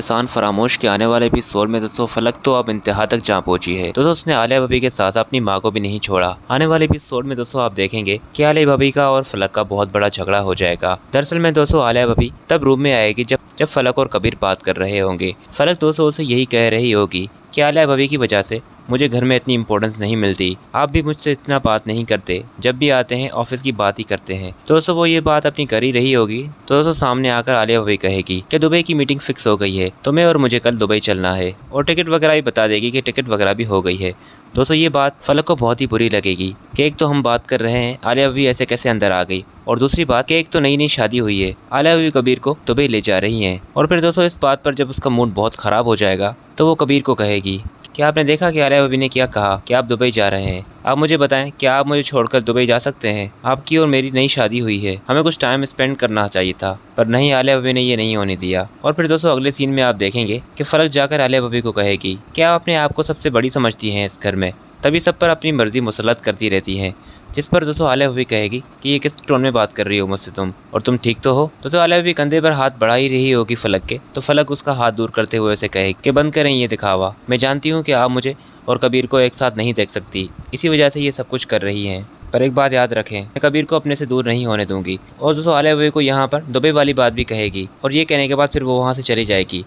एहसान फरामोश के आने वाले एपिसोड में दोस्तों फलक तो अब इंतहा तक जा पहुंची है। दोस्तों उसने आलिया भाभी के साथ अपनी माँ को भी नहीं छोड़ा। आने वाले एपिसोड में दोस्तों आप देखेंगे कि आलिया भाभी का और फलक का बहुत बड़ा झगड़ा हो जाएगा। दरअसल में दोस्तों आलिया भाभी तब रूम में आएगी जब फलक और कबीर बात कर रहे होंगे। फलक दोस्तों उसे यही कह रही होगी कि आलिया भाभी की वजह से मुझे घर में इतनी इंपॉर्टेंस नहीं मिलती, आप भी मुझसे इतना बात नहीं करते, जब भी आते हैं ऑफिस की बात ही करते हैं। तो दोस्तों वो ये बात अपनी कर ही रही होगी तो दोस्तों सामने आकर आलिया भाभी कहेगी कि दुबई की मीटिंग फिक्स हो गई है, तुम्हें और मुझे कल दुबई चलना है, और टिकट वगैरह भी बता देगी कि टिकट वगैरह भी हो गई है। दोस्तों ये बात फलक को बहुत ही बुरी लगेगी कि एक तो हम बात कर रहे हैं आलिया भाभी ऐसे कैसे अंदर आ गई, और दूसरी बात कि एक तो नई नई शादी हुई है, आलिया भाभी कबीर को दुबई ले जा रही हैं। और फिर दोस्तों इस बात पर जब उसका मूड बहुत ख़राब हो जाएगा तो वो कबीर को कहेगी क्या आपने देखा कि आलिया भाभी ने क्या कहा कि आप दुबई जा रहे हैं। आप मुझे बताएं क्या आप मुझे छोड़कर दुबई जा सकते हैं? आपकी और मेरी नई शादी हुई है, हमें कुछ टाइम स्पेंड करना चाहिए था, पर नहीं, आलिया भाभी ने ये नहीं होने दिया। और फिर दोस्तों अगले सीन में आप देखेंगे कि फलक जाकर आलिया भाभी को कहेगी क्या आप अपने आप को सबसे बड़ी समझती हैं इस घर में, तभी सब पर अपनी मर्जी मुसलत करती रहती हैं। जिस पर दोस्तों आलिया भाभी कहेगी कि ये किस टोन में बात कर रही हो मुझसे तुम, और तुम ठीक तो हो? दोस्तों आलिया भाभी कंधे पर हाथ बढ़ा ही रही होगी फलक के, तो फलक उसका हाथ दूर करते हुए उसे कहे कि बंद करें ये दिखावा, मैं जानती हूँ कि आप मुझे और कबीर को एक साथ नहीं देख सकती, इसी वजह से ये सब कुछ कर रही हैं, पर एक बात याद रखें, मैं कबीर को अपने से दूर नहीं होने दूंगी। और दोस्तों आलिया भाभी को यहाँ पर दुबई वाली बात भी कहेगी, और ये कहने के बाद फिर वो वहाँ से चली जाएगी।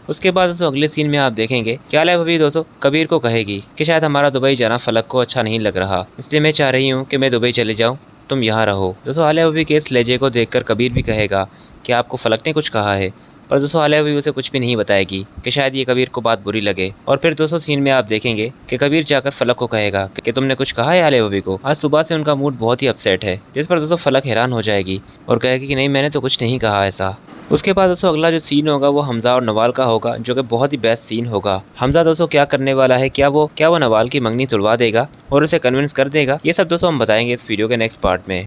उसके बाद दोस्तों अगले सीन में आप देखेंगे कि आलिया भाभी दोस्तों कबीर को कहेगी कि शायद हमारा दुबई जाना फलक को अच्छा नहीं लग रहा, इसलिए मैं चाह रही हूँ कि मैं दुबई चले जाऊँ, तुम यहाँ रहो। दोस्तों आलिया भाभी के इस लहजे को देखकर कबीर भी कहेगा कि आपको फलक ने कुछ कहा है, पर दोस्तों आलिया भाभी उसे कुछ भी नहीं बताएगी कि शायद ये कबीर को बात बुरी लगे। और फिर दोस्तों सीन में आप देखेंगे कि कबीर जाकर फलक को कहेगा कि तुमने कुछ कहा है आलिया भाभी को? आज सुबह से उनका मूड बहुत ही अपसेट है। जिस पर दोस्तों फलक हैरान हो जाएगी और कहेगी कि नहीं, मैंने तो कुछ नहीं कहा ऐसा। उसके बाद दोस्तों अगला जो सीन होगा वो हमजा और नवाल का होगा, जो कि बहुत ही बेस्ट सीन होगा। हमजा दोस्तों क्या करने वाला है, क्या वो नवाल की मंगनी तुड़वा देगा और उसे कन्विंस कर देगा? ये सब दोस्तों हम बताएंगे इस वीडियो के नेक्स्ट पार्ट में।